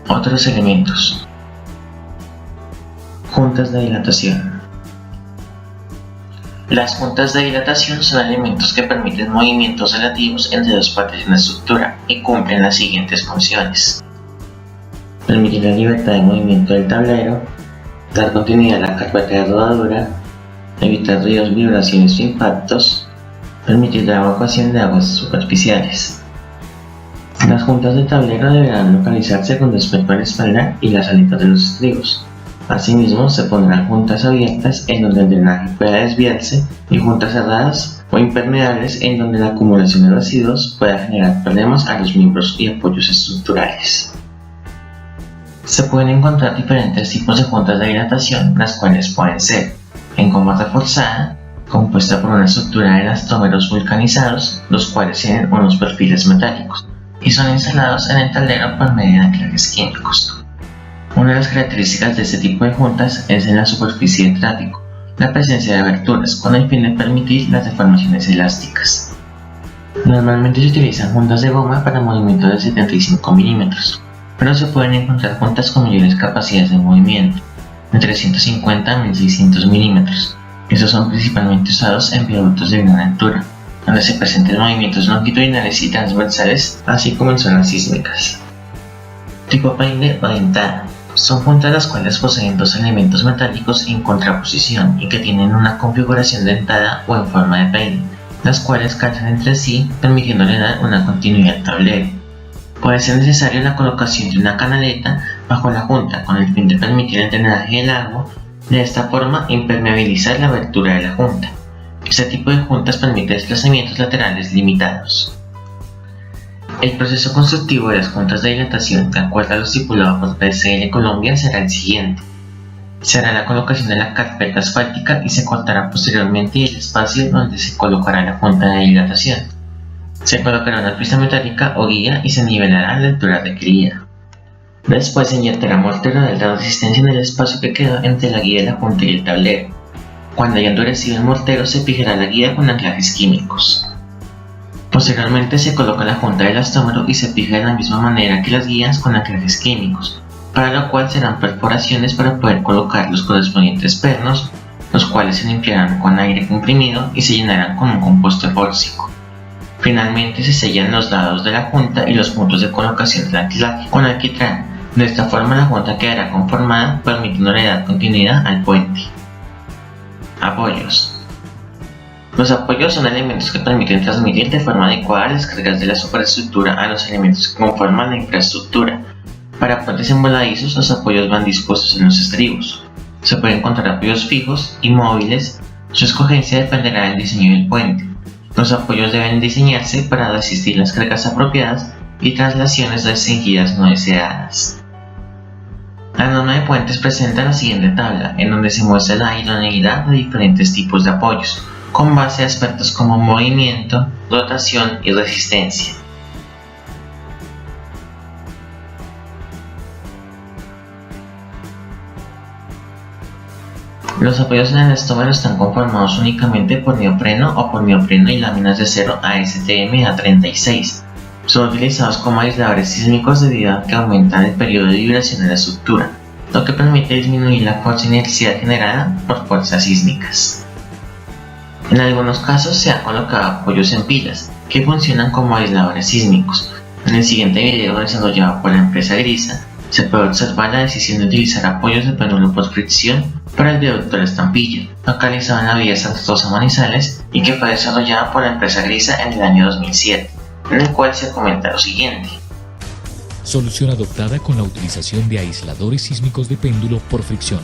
Otros elementos. Juntas de dilatación. Las juntas de dilatación son elementos que permiten movimientos relativos entre dos partes de una estructura y cumplen las siguientes funciones: permitir la libertad de movimiento del tablero, dar continuidad a la carpeta de rodadura, evitar ruidos, vibraciones o impactos, permitir la evacuación de aguas superficiales. Las juntas del tablero deberán localizarse con respecto al espaldar y las aletas de los estribos. Asimismo, se pondrán juntas abiertas en donde el drenaje pueda desviarse y juntas cerradas o impermeables en donde la acumulación de residuos pueda generar problemas a los miembros y apoyos estructurales. Se pueden encontrar diferentes tipos de juntas de dilatación, las cuales pueden ser en goma reforzada, compuesta por una estructura de elastómeros vulcanizados, los cuales tienen unos perfiles metálicos y son instalados en el tablero por medio de anclajes químicos. Una de las características de este tipo de juntas es en la superficie del tráfico, la presencia de aberturas con el fin de permitir las deformaciones elásticas. Normalmente se utilizan juntas de goma para movimientos de 75 mm, pero se pueden encontrar juntas con mayores capacidades de movimiento, de 350 a 1600 mm. Estos son principalmente usados en viaductos de gran altura, donde se presentan movimientos longitudinales y transversales, así como en zonas sísmicas. Tipo peine o dentada. Son juntas las cuales poseen dos elementos metálicos en contraposición y que tienen una configuración dentada o en forma de peine, las cuales calzan entre sí, permitiéndole dar una continuidad al tablero. Puede ser necesaria la colocación de una canaleta bajo la junta con el fin de permitir el drenaje del agua, de esta forma impermeabilizar la abertura de la junta. Este tipo de juntas permite desplazamientos laterales limitados. El proceso constructivo de las juntas de dilatación, de acuerdo a lo estipulado por PCL Colombia, será el siguiente. Se hará la colocación de la carpeta asfáltica y se cortará posteriormente el espacio donde se colocará la junta de dilatación. Se colocará una pista metálica o guía y se nivelará a la altura requerida. Después se inyectará mortero de alta resistencia en el espacio que quedó entre la guía de la junta y el tablero. Cuando haya endurecido el mortero, se fijará la guía con anclajes químicos. Posteriormente se coloca la junta del elastómero y se fija de la misma manera que las guías con anclajes químicos, para lo cual serán perforaciones para poder colocar los correspondientes pernos, los cuales se limpiarán con aire comprimido y se llenarán con un compuesto epóxico. Finalmente se sellan los lados de la junta y los puntos de colocación del anclaje con alquitrán. De esta forma la junta quedará conformada, permitiéndole dar continuidad al puente. Apoyos. Los apoyos son elementos que permiten transmitir de forma adecuada las cargas de la superestructura a los elementos que conforman la infraestructura. Para puentes envoladizos, los apoyos van dispuestos en los estribos. Se pueden encontrar apoyos fijos y móviles. Su escogencia dependerá del diseño del puente. Los apoyos deben diseñarse para resistir las cargas apropiadas y traslaciones restringidas no deseadas. La norma de puentes presenta la siguiente tabla, en donde se muestra la idoneidad de diferentes tipos de apoyos, con base a aspectos como movimiento, rotación y resistencia. Los apoyos en el elastómero están conformados únicamente por neopreno o por neopreno y láminas de acero ASTM A36. Son utilizados como aisladores sísmicos debido a que aumentan el periodo de vibración de la estructura, lo que permite disminuir la fuerza inercial generada por fuerzas sísmicas. En algunos casos se han colocado apoyos en pilas, que funcionan como aisladores sísmicos. En el siguiente video desarrollado por la empresa Grisa, se puede observar la decisión de utilizar apoyos de péndulo por fricción para el viaducto de la Estampilla, localizado en la vía Santa Rosa Manizales y que fue desarrollada por la empresa Grisa en el año 2007, en el cual se comenta lo siguiente. Solución adoptada con la utilización de aisladores sísmicos de péndulo por fricción.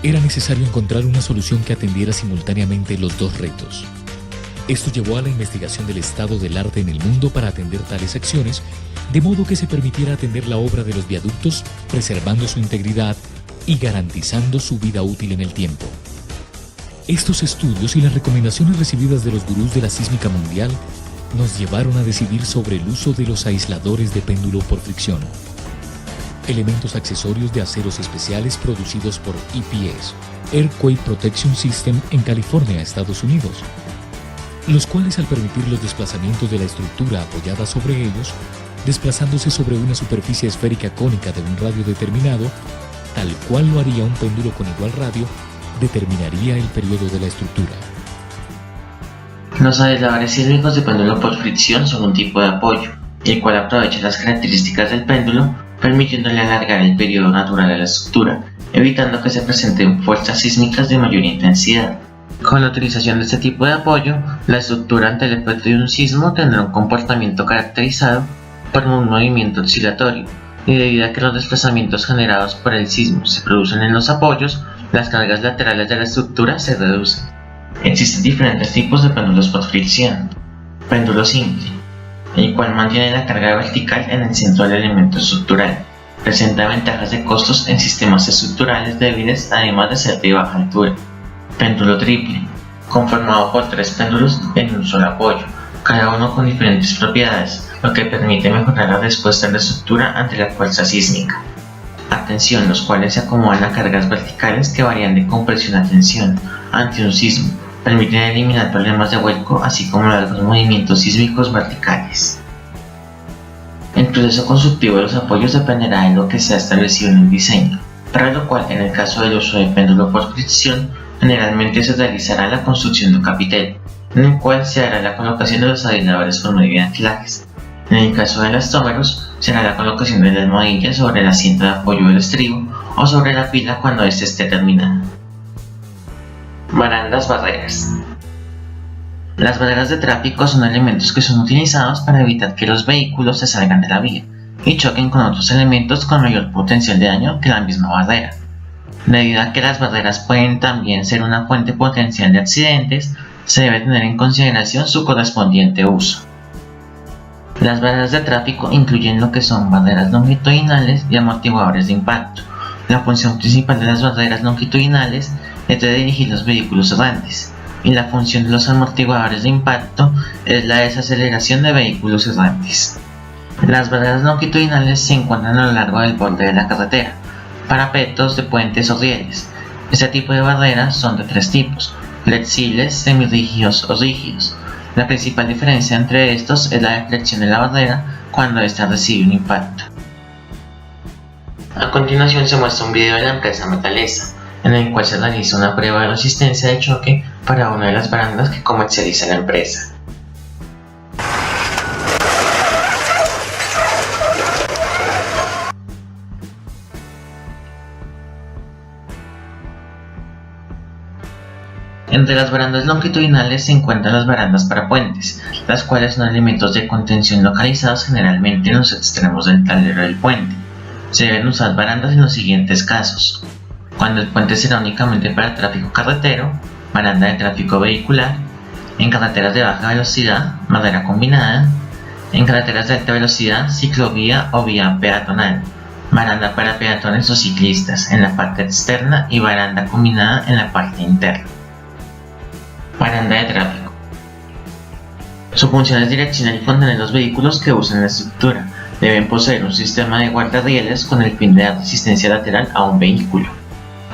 Era necesario encontrar una solución que atendiera simultáneamente los dos retos. Esto llevó a la investigación del estado del arte en el mundo para atender tales acciones, de modo que se permitiera atender la obra de los viaductos, preservando su integridad y garantizando su vida útil en el tiempo. Estos estudios y las recomendaciones recibidas de los gurús de la sísmica mundial nos llevaron a decidir sobre el uso de los aisladores de péndulo por fricción. Elementos accesorios de aceros especiales producidos por EPS, Earthquake Protection System en California, Estados Unidos, los cuales al permitir los desplazamientos de la estructura apoyada sobre ellos, desplazándose sobre una superficie esférica cónica de un radio determinado, tal cual lo haría un péndulo con igual radio, determinaría el periodo de la estructura. Los aisladores sísmicos de péndulo por fricción son un tipo de apoyo, el cual aprovecha las características del péndulo, permitiéndole alargar el periodo natural de la estructura, evitando que se presenten fuerzas sísmicas de mayor intensidad. Con la utilización de este tipo de apoyo, la estructura ante el efecto de un sismo tendrá un comportamiento caracterizado por un movimiento oscilatorio, y debido a que los desplazamientos generados por el sismo se producen en los apoyos, las cargas laterales de la estructura se reducen. Existen diferentes tipos de péndulos por fricción. Péndulo simple, el cual mantiene la carga vertical en el centro del elemento estructural. Presenta ventajas de costos en sistemas estructurales débiles, además de ser de baja altura. Péndulo triple, conformado por 3 péndulos en un solo apoyo, cada uno con diferentes propiedades, lo que permite mejorar la respuesta de la estructura ante la fuerza sísmica. Atención, los cuales se acomodan a cargas verticales que varían de compresión a tensión ante un sismo, permiten eliminar problemas de vuelco, así como largos movimientos sísmicos verticales. El proceso constructivo de los apoyos dependerá de lo que sea establecido en el diseño, para lo cual, en el caso del uso de péndulo por fricción, generalmente se realizará la construcción de un capitel, en el cual se hará la colocación de los aisladores por medio de anclajes. En el caso de elastómeros, será la colocación de la almohadilla sobre el asiento de apoyo del estribo o sobre la pila cuando éste esté terminado. Barandas barreras. Las barreras de tráfico son elementos que son utilizados para evitar que los vehículos se salgan de la vía y choquen con otros elementos con mayor potencial de daño que la misma barrera. Debido a que las barreras pueden también ser una fuente potencial de accidentes, se debe tener en consideración su correspondiente uso. Las barreras de tráfico incluyen lo que son barreras longitudinales y amortiguadores de impacto. La función principal de las barreras longitudinales es de dirigir los vehículos errantes, y la función de los amortiguadores de impacto es la desaceleración de vehículos errantes. Las barreras longitudinales se encuentran a lo largo del borde de la carretera, parapetos de puentes o rieles. Este tipo de barreras son de 3 tipos: flexibles, semirrígidos o rígidos. La principal diferencia entre estos es la deflexión de la barrera cuando ésta recibe un impacto. A continuación se muestra un video de la empresa Metalesa, en el cual se realiza una prueba de resistencia de choque para una de las barandas que comercializa la empresa. Entre las barandas longitudinales se encuentran las barandas para puentes, las cuales son elementos de contención localizados generalmente en los extremos del tablero del puente. Se deben usar barandas en los siguientes casos: cuando el puente será únicamente para tráfico carretero, baranda de tráfico vehicular; en carreteras de baja velocidad, barrera combinada; en carreteras de alta velocidad, ciclovía o vía peatonal; baranda para peatones o ciclistas en la parte externa y baranda combinada en la parte interna. Baranda de tráfico. Su función es direccionar y contener los vehículos que usan la estructura. Deben poseer un sistema de guardarrieles con el fin de dar resistencia lateral a un vehículo.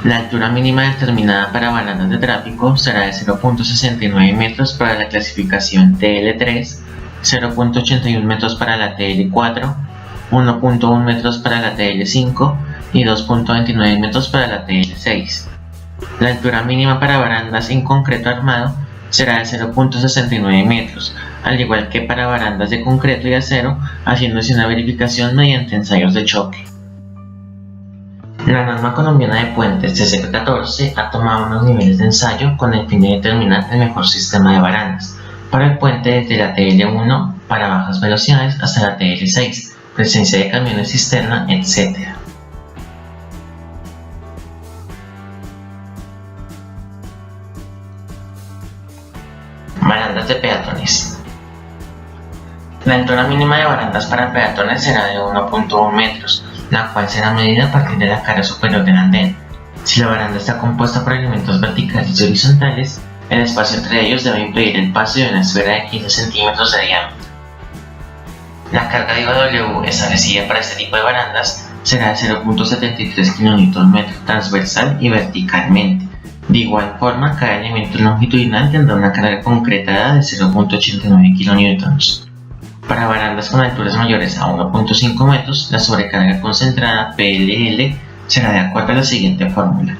La altura mínima determinada para barandas de tráfico será de 0.69 metros para la clasificación TL3, 0.81 metros para la TL4, 1.1 metros para la TL5 y 2.29 metros para la TL6. La altura mínima para barandas en concreto armado será de 0.69 metros, al igual que para barandas de concreto y acero, haciéndose una verificación mediante ensayos de choque. La norma colombiana de puentes TCP14 ha tomado unos niveles de ensayo con el fin de determinar el mejor sistema de barandas para el puente desde la TL1 para bajas velocidades hasta la TL6, presencia de camiones cisterna, etc. Barandas de peatones. La altura mínima de barandas para peatones será de 1.1 metros, la cual será medida a partir de la cara superior del andén. Si la baranda está compuesta por elementos verticales y horizontales, el espacio entre ellos debe impedir el paso de una esfera de 15 centímetros de diámetro. La carga de IWW establecida para este tipo de barandas será de 0.73 kN transversal y verticalmente. De igual forma, cada elemento longitudinal tendrá una carga concreta de 0.89 kN. Para barandas con alturas mayores a 1.5 metros, la sobrecarga concentrada PLL será de acuerdo a la siguiente fórmula.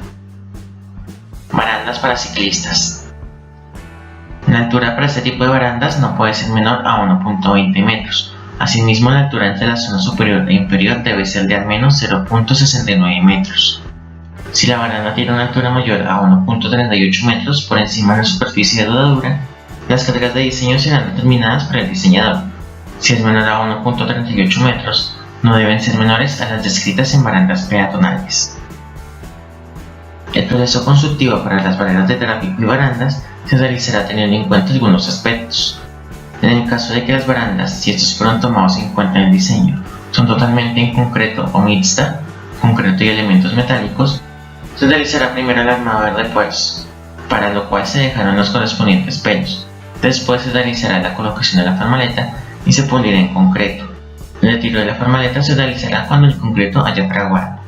Barandas para ciclistas. La altura para este tipo de barandas no puede ser menor a 1.20 metros. Asimismo, la altura entre la zona superior e inferior debe ser de al menos 0.69 metros. Si la baranda tiene una altura mayor a 1.38 metros por encima de la superficie de rodadura, las cargas de diseño serán determinadas por el diseñador. Si es menor a 1.38 metros, no deben ser menores a las descritas en barandas peatonales. El proceso constructivo para las barreras de tráfico y barandas se realizará teniendo en cuenta algunos aspectos. En el caso de que las barandas, si estos fueron tomados en cuenta en el diseño, son totalmente en concreto o mixta, concreto y elementos metálicos, se realizará primero el armado de refuerzos, para lo cual se dejarán los correspondientes pelos. Después se realizará la colocación de la formaleta y se pulirá en concreto. El retiro de la formaleta se realizará cuando el concreto haya fraguado.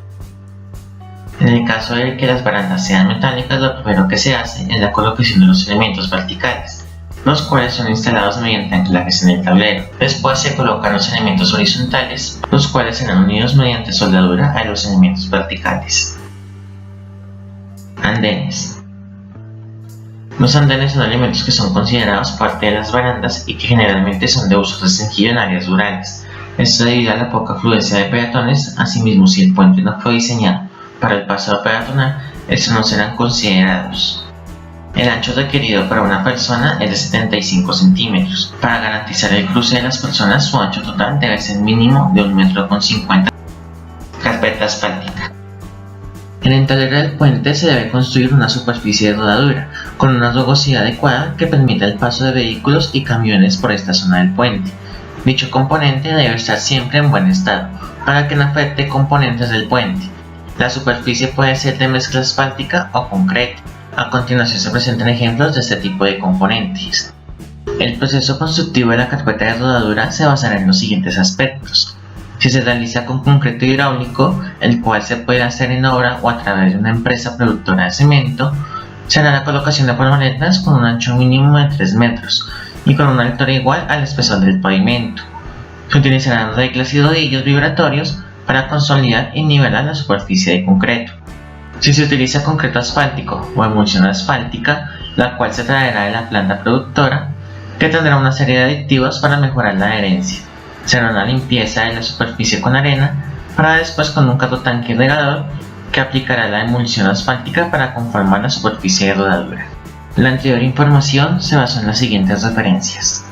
En el caso de que las barandas sean metálicas, lo primero que se hace es la colocación de los elementos verticales, los cuales son instalados mediante anclajes en el tablero. Después se colocan los elementos horizontales, los cuales serán unidos mediante soldadura a los elementos verticales. Andenes. Los andenes son elementos que son considerados parte de las barandas y que generalmente son de uso restringido en áreas rurales. Esto debido a la poca afluencia de peatones. Asimismo, si el puente no fue diseñado para el paso peatonal, estos no serán considerados. El ancho requerido para una persona es de 75 centímetros. Para garantizar el cruce de las personas, su ancho total debe ser mínimo de 1,50 m. Carpeta asfáltica. En el tablero del puente se debe construir una superficie de rodadura con una rugosidad adecuada que permita el paso de vehículos y camiones por esta zona del puente. Dicho componente debe estar siempre en buen estado para que no afecte componentes del puente. La superficie puede ser de mezcla asfáltica o concreto. A continuación se presentan ejemplos de este tipo de componentes. El proceso constructivo de la carpeta de rodadura se basará en los siguientes aspectos. Si se realiza con concreto hidráulico, el cual se puede hacer en obra o a través de una empresa productora de cemento, se hará la colocación de formoletas con un ancho mínimo de 3 metros y con una altura igual al espesor del pavimento. Se utilizarán reglas y rodillos vibratorios para consolidar y nivelar la superficie de concreto. Si se utiliza concreto asfáltico o emulsión asfáltica, la cual se traerá de la planta productora, que tendrá una serie de aditivos para mejorar la adherencia. Se hará una limpieza de la superficie con arena para después con un carrotanque regador que aplicará la emulsión asfáltica para conformar la superficie de rodadura. La anterior información se basó en las siguientes referencias.